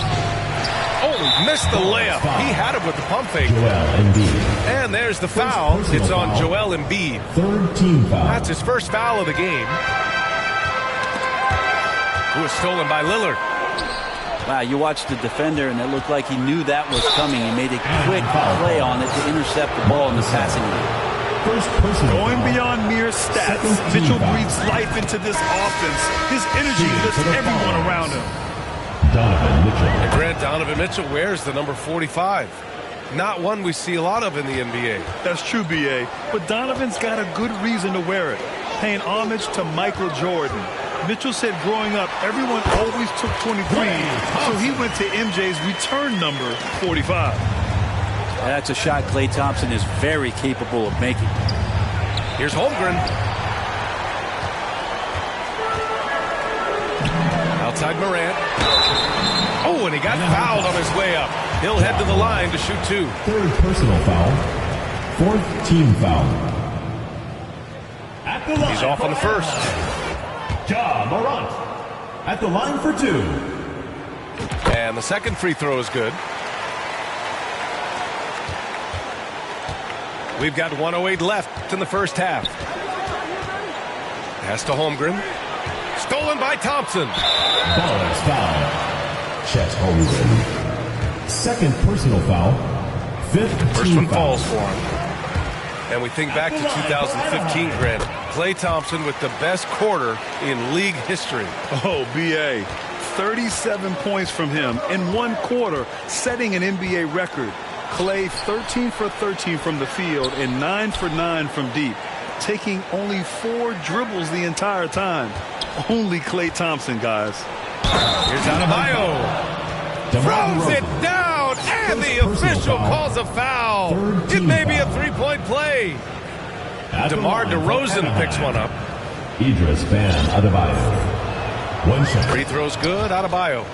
F: Oh, he missed the layup. He had it with the pump fake. And there's the foul. It's on Joel Embiid.
C: Third team foul.
F: That's his first foul of the game. It was stolen by Lillard.
E: Wow, you watched the defender, and it looked like he knew that was coming. He made a quick play on it to intercept the ball in the passing lane.
G: Going beyond mere stats, Mitchell breathes life into this offense. His energy lifts everyone around him.
F: Donovan Mitchell wears the number 45. Not one we see a lot of in the NBA.
G: That's true, B.A. But Donovan's got a good reason to wear it. Paying homage to Michael Jordan. Mitchell said growing up, everyone always took 23, so he went to MJ's return number 45.
E: That's a shot Klay Thompson is very capable of making.
F: Here's Holmgren. Outside Morant. Oh, and he got fouled on his way up. He'll head to the line to shoot two.
C: Third personal foul. Fourth team foul. At the line.
F: He's off on the first.
C: Ja Morant at the line for two.
F: And the second free throw is good. We've got 1:08 left in the first half. Pass to Holmgren. Stolen by Thompson.
C: Ballers foul. Chet Holmgren. Second personal foul. Fifth
F: First
C: team
F: one
C: foul.
F: falls for him. And we think back to 2015, Grant. Klay Thompson with the best quarter in league history.
G: Oh, B.A. 37 points from him in one quarter, setting an NBA record. Klay 13 for 13 from the field and 9 for 9 from deep, taking only 4 dribbles the entire time. Only Klay Thompson, guys.
F: Here's Adebayo. Throws it down, and the official calls a foul. It may be a three-point play. DeMar DeRozan picks one up.
C: Idris Bam Adebayo. One shot.
F: Free throw's good. Adebayo.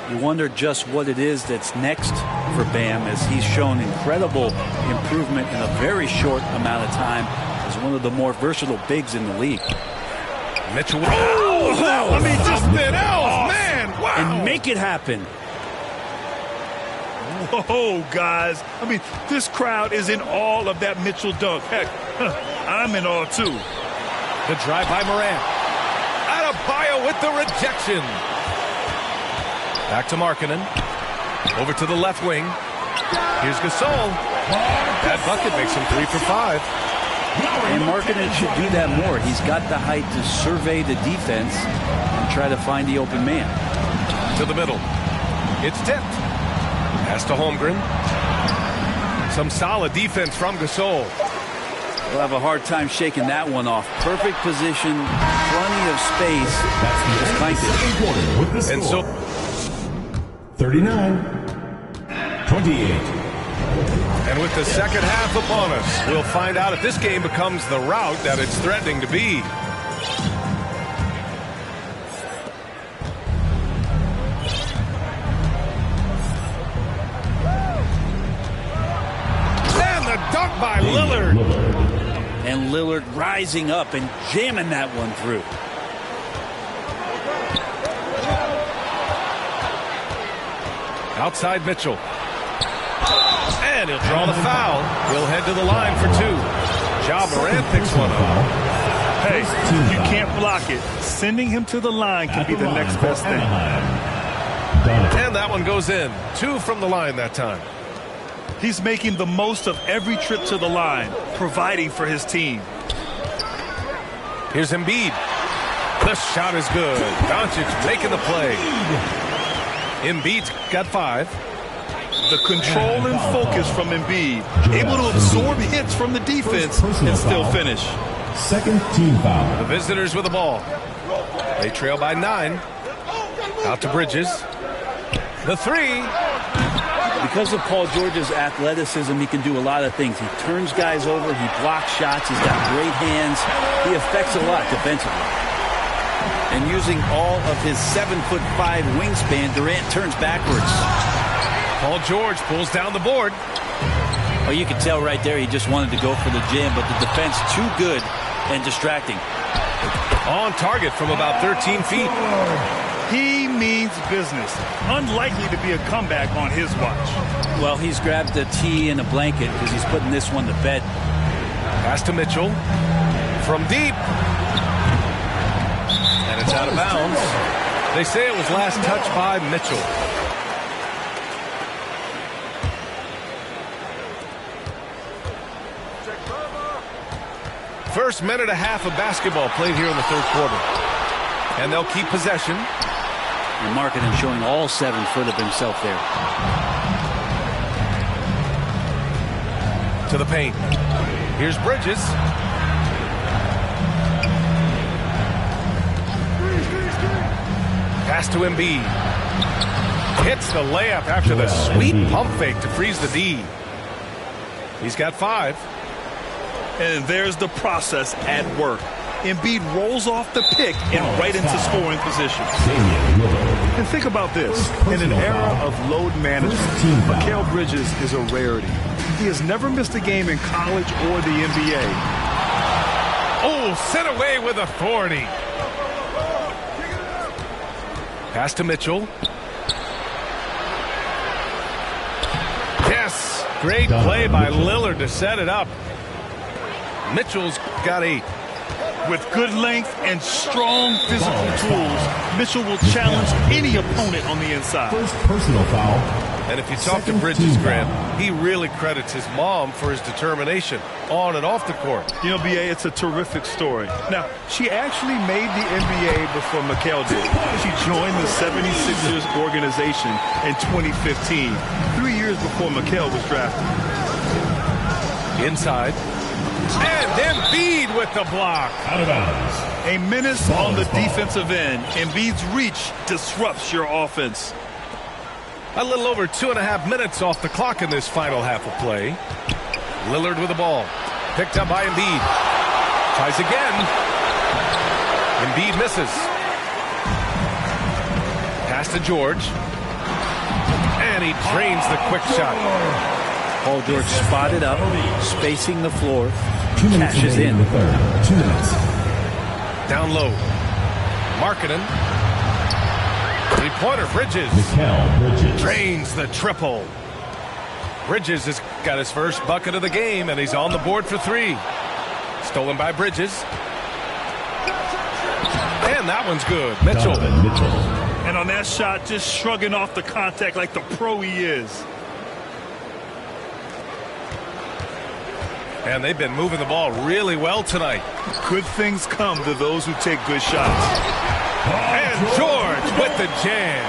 E: You wonder just what it is that's next for Bam, as he's shown incredible improvement in a very short amount of time as one of the more versatile bigs in the league.
F: Mitchell. Oh, I mean, just that else, man. Wow.
E: And make it happen.
G: Whoa, guys. I mean, this crowd is in awe of that Mitchell dunk. Heck, I'm in awe, too.
F: The drive by Morant. Adebayo with the rejection. Back to Markkanen. Over to the left wing. Here's Gasol. That bucket makes him 3 for 5.
E: And Markkanen should do that more. He's got the height to survey the defense and try to find the open man.
F: To the middle. It's tipped. Pass to Holmgren. Some solid defense from Gasol.
E: We'll have a hard time shaking that one off. Perfect position, plenty of space. Just like it.
F: And so
C: 39-28.
F: And with the second half upon us, we'll find out if this game becomes the rout that it's threatening to be. And the dunk by Lillard.
E: And Lillard rising up and jamming that one through.
F: Outside Mitchell. And he'll draw the foul. He'll head to the line for 2. Ja Morant picks one up.
G: Hey, you can't block it. Sending him to the line can be the next best thing.
F: And that one goes in. 2 from the line that time.
G: He's making the most of every trip to the line, providing for his team.
F: Here's Embiid. The shot is good. Doncic making the play. Embiid's got 5.
G: The control and focus from Embiid. Able to absorb hits from the defense and still finish.
C: Second team foul.
F: The visitors with the ball. They trail by 9. Out to Bridges. The 3.
D: Because of Paul George's athleticism, he can do a lot of things. He turns guys over. He blocks shots. He's got great hands. He affects a lot defensively. And using all of his 7'5" wingspan, Durant turns backwards.
F: Paul George pulls down the board.
D: Well, you can tell right there he just wanted to go for the jam, but the defense too good and distracting.
F: On target from about 13 feet.
G: He means business. Unlikely to be a comeback on his watch.
D: Well, he's grabbed a tee and a blanket because he's putting this one to bed.
F: Pass to Mitchell. From deep. And it's out of bounds. They say it was last touched by Mitchell. First minute and a half of basketball played here in the third quarter. And they'll keep possession.
D: And Markkanen showing all 7 foot of himself there.
F: To the paint. Here's Bridges. Pass to Embiid. Hits the layup after the sweet pump fake to freeze the D. He's got 5.
G: And there's the process at work. Embiid rolls off the pick and right into scoring position. And think about this. In an era of load management, Mikal Bridges is a rarity. He has never missed a game in college or the NBA.
F: Oh, sent away with authority. Pass to Mitchell. Yes, great play by Lillard to set it up. Mitchell's got 8.
G: With good length and strong physical tools, Mitchell will challenge any opponent on the inside.
C: First personal foul.
F: And if you talk to Bridges, Grant, he really credits his mom for his determination on and off the court.
G: You know, B.A., it's a terrific story. Now, she actually made the NBA before Mikal did. She joined the 76ers organization in 2015, 3 years before Mikal was drafted.
F: Inside. And Embiid with the block.
C: Out of bounds.
G: A menace on the defensive end. Embiid's reach disrupts your offense.
F: A little over 2.5 minutes off the clock in this final half of play. Lillard with the ball. Picked up by Embiid. Tries again. Embiid misses. Pass to George. And he drains the quick shot.
D: Paul George spotted up, spacing the floor.
C: 2 minutes
D: cashes in.
C: the third. 2 minutes.
F: Down low. Markkanen. Three-pointer, Bridges.
C: Mikal Bridges.
F: Drains the triple. Bridges has got his first bucket of the game, and he's on the board for 3. Stolen by Bridges. And that one's good. Mitchell.
G: And on that shot, just shrugging off the contact like the pro he is.
F: And they've been moving the ball really well tonight.
G: Good things come to those who take good shots.
F: And George with the jam.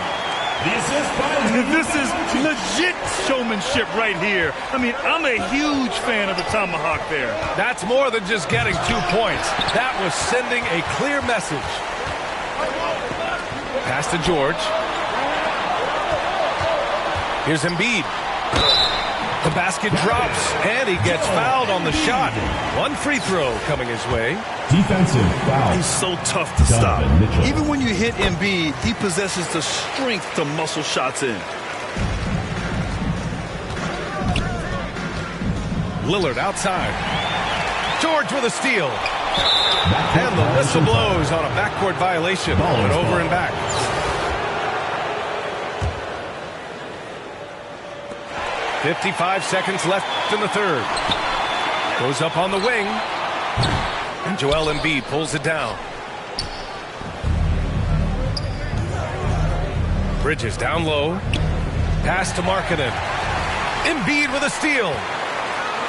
G: This is legit showmanship right here. I mean, I'm a huge fan of the tomahawk there.
F: That's more than just getting 2 points. That was sending a clear message. Pass to George. Here's Embiid. The basket drops, and he gets fouled on the shot. 1 free throw coming his way.
C: Defensive foul.
G: He's so tough to stop. Even when you hit Embiid, he possesses the strength to muscle shots in.
F: Lillard outside. George with a steal. And the whistle blows on a backcourt violation. But over and back. .55 seconds left in the third. Goes up on the wing. And Joel Embiid pulls it down. Bridges down low. Pass to Markkanen. Embiid with a steal.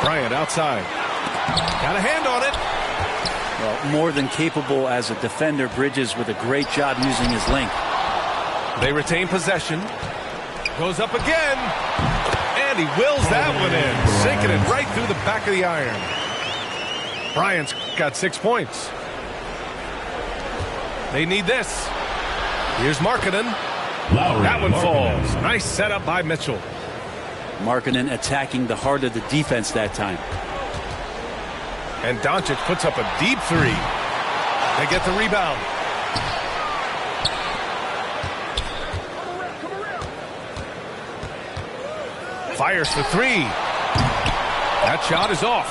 F: Bryant outside. Got a hand on it.
D: Well, more than capable as a defender. Bridges with a great job using his length.
F: They retain possession. Goes up again. And he wills that one in. Sinking it right through the back of the iron. Bryant's got 6 points. They need this. Here's Markkanen. That one falls. Nice setup by Mitchell.
D: Markkanen attacking the heart of the defense that time.
F: And Doncic puts up a deep three. They get the rebound. Fires for three. That shot is off.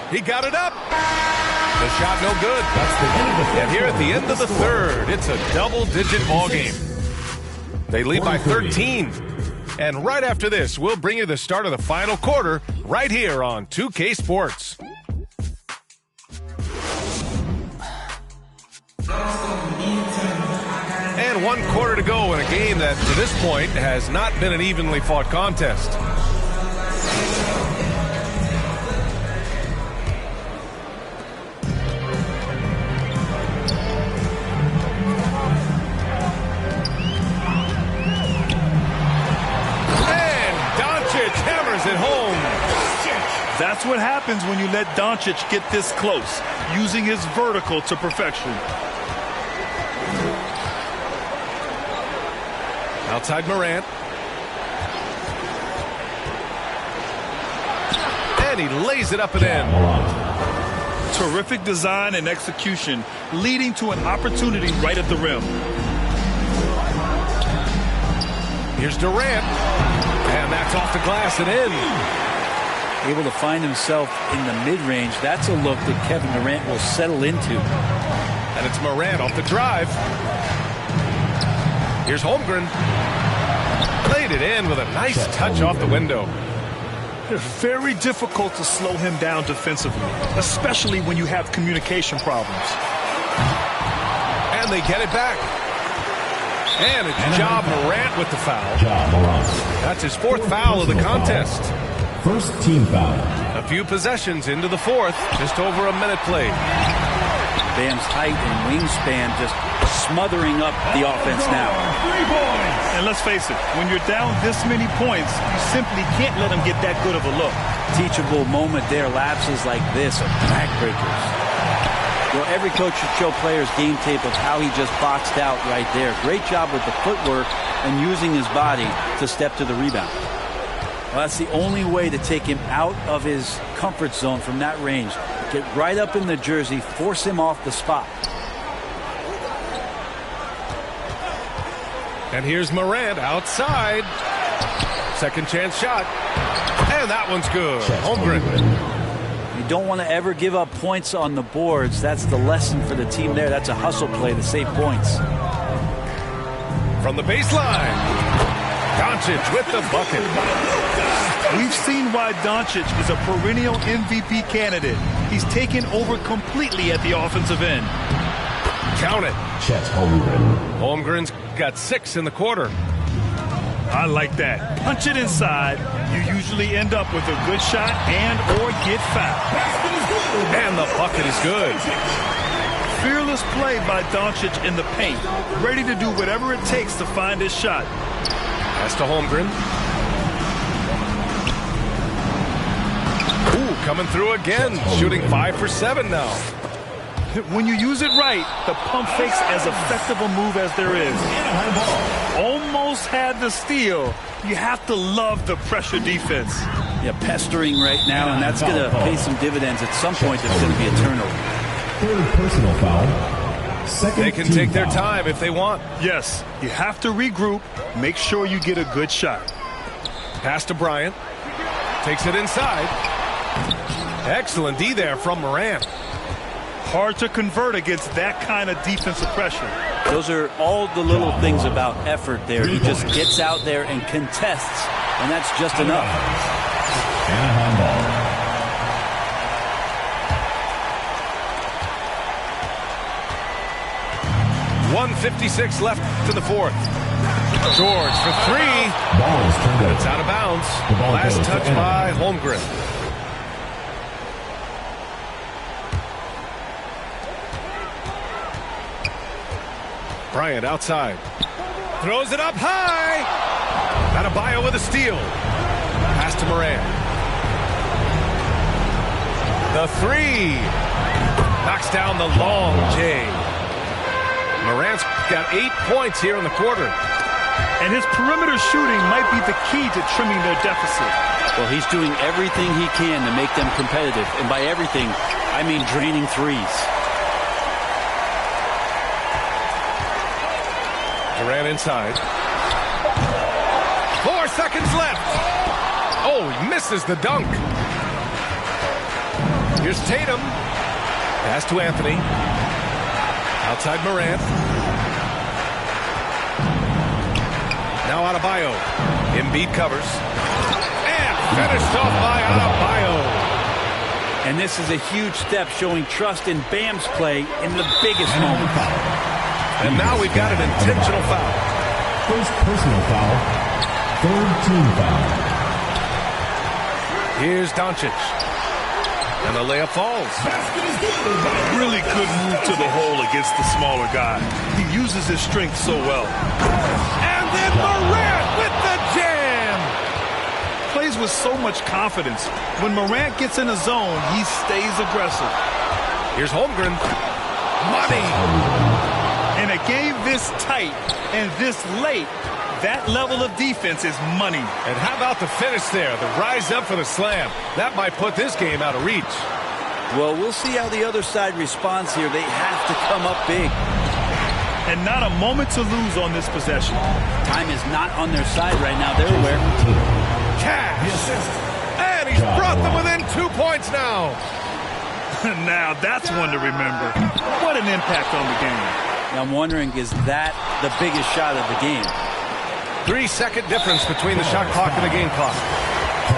F: He got it up. The shot no good. And here at the end of the third, it's a double-digit ball game. They lead by 13. And right after this, we'll bring you the start of the final quarter right here on 2K Sports. And 1 quarter to go in a game that, to this point, has not been an evenly fought contest. It home.
G: That's what happens when you let Doncic get this close, using his vertical to perfection.
F: Outside Morant. And he lays it up and in.
G: Terrific design and execution, leading to an opportunity right at the rim.
F: Here's Durant. And that's off the glass and in.
D: Able to find himself in the mid-range. That's a look that Kevin Durant will settle into.
F: And it's Morant off the drive. Here's Holmgren. Laid it in with a nice touch off the window.
G: It's very difficult to slow him down defensively, especially when you have communication problems.
F: And they get it back. And it's Ja Morant with the foul. That's his 4th foul of the contest.
C: First team foul.
F: A few possessions into the 4th. Just over a minute played.
D: Bam's height and wingspan just smothering up the offense now.
C: 3 points.
G: And let's face it, when you're down this many points, you simply can't let him get that good of a look.
D: Teachable moment there. Lapses like this are backbreakers. Well, every coach should show players game tape of how he just boxed out right there. Great job with the footwork and using his body to step to the rebound. Well, that's the only way to take him out of his comfort zone from that range. Get right up in the jersey, force him off the spot.
F: And here's Morant outside. Second chance shot. And that one's good. Holmgren.
D: You don't want to ever give up points on the boards. That's the lesson for the team there. That's a hustle play to save points.
F: From the baseline, Doncic with the bucket.
G: We've seen why Doncic is a perennial MVP candidate. He's taken over completely at the offensive end.
F: Count it.
C: Chet Holmgren.
F: Holmgren's got 6 in the quarter.
G: I like that. Punch it inside. You usually end up with a good shot and or get fouled.
F: And the bucket is good.
G: Fearless play by Doncic in the paint. Ready to do whatever it takes to find his shot.
F: Pass to Holmgren. Ooh, coming through again. Shooting 5 for 7 now.
G: When you use it right, the pump fake's as effective a move as there is. Almost had the steal. You have to love the pressure defense.
D: Yeah, pestering right now, and that's going to pay some dividends. At some point, there's going to be a turnover.
C: 3rd personal foul. Second
F: they can take their
C: foul.
F: time if they want.
G: Yes, you have to regroup. Make sure you get a good shot.
F: Pass to Bryant. Takes it inside. Excellent D there from Morant.
G: Hard to convert against that kind of defensive pressure.
D: Those are all the little things about effort there. He just gets out there and contests, and that's just enough.
C: Anaheim ball.
F: 1:56 left to the 4th. George for 3.
C: Ball is turned over.
F: It's out of bounds.
C: The ball
F: Last
C: goes to
F: touch
C: Anaheim.
F: by Holmgren. Bryant outside. Throws it up high. Adebayo with a steal. Pass to Morant. The three. Knocks down the long J. Morant's got 8 points here in the quarter.
G: And his perimeter shooting might be the key to trimming their deficit.
D: Well, he's doing everything he can to make them competitive. And by everything, I mean draining threes.
F: Durant inside. 4 seconds left. Oh, he misses the dunk. Here's Tatum. Pass to Anthony. Outside Morant. Now Adebayo. Embiid covers. And finished off by Adebayo.
D: And this is a huge step showing trust in Bam's play in the biggest moment.
F: And now we've got an intentional foul.
C: First personal foul. Third team foul.
F: Here's Doncic. And the layup falls.
G: Really good move to the hole against the smaller guy. He uses his strength so well.
F: And then Morant with the jam.
G: Plays with so much confidence. When Morant gets in a zone, he stays aggressive.
F: Here's Holmgren. Money.
G: In a game this tight and this late, that level of defense is money.
F: And how about the finish there? The rise up for the slam. That might put this game out of reach.
D: Well, we'll see how the other side responds here. They have to come up big.
G: And not a moment to lose on this possession.
D: Time is not on their side right now. They're aware.
F: Cash. And he's brought them within 2 points now.
G: Now that's one to remember. What an impact on the game.
D: I'm wondering, is that the biggest shot of the game?
F: 3-second difference between the shot clock and the game clock.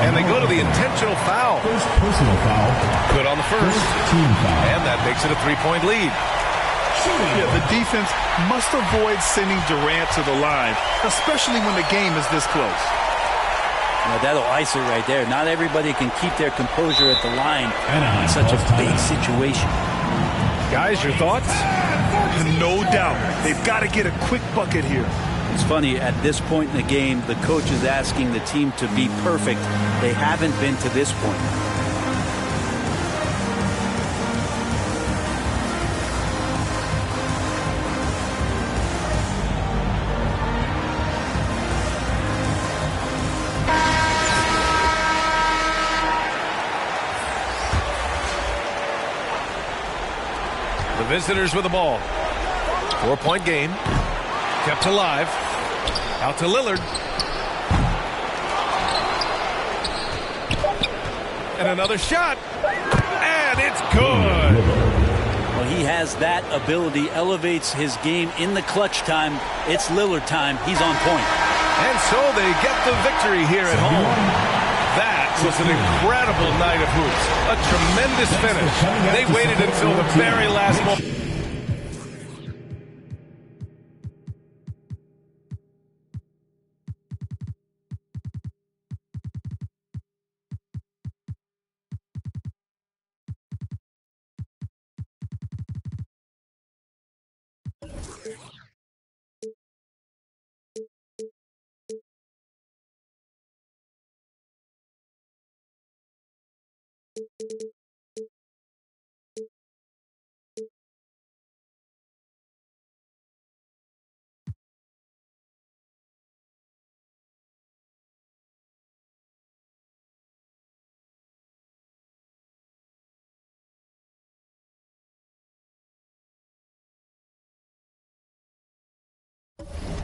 F: And they go to the intentional foul.
C: First personal foul.
F: Good on the first.
C: Team foul.
F: And that makes it a 3-point lead.
G: Yeah, the defense must avoid sending Durant to the line, especially when the game is this close.
D: Now that'll ice it right there. Not everybody can keep their composure at the line in such a big situation.
F: Guys, your thoughts?
G: No doubt. They've got to get a quick bucket here.
D: It's funny, at this point in the game, the coach is asking the team to be perfect. They haven't been to this point.
F: The visitors with the ball. 4-point game. Kept alive. Out to Lillard. And another shot. And it's good.
D: Well, he has that ability, elevates his game in the clutch time. It's Lillard time. He's on point.
F: And so they get the victory here at home. That was an incredible night of hoops. A tremendous finish. They waited until the very last moment.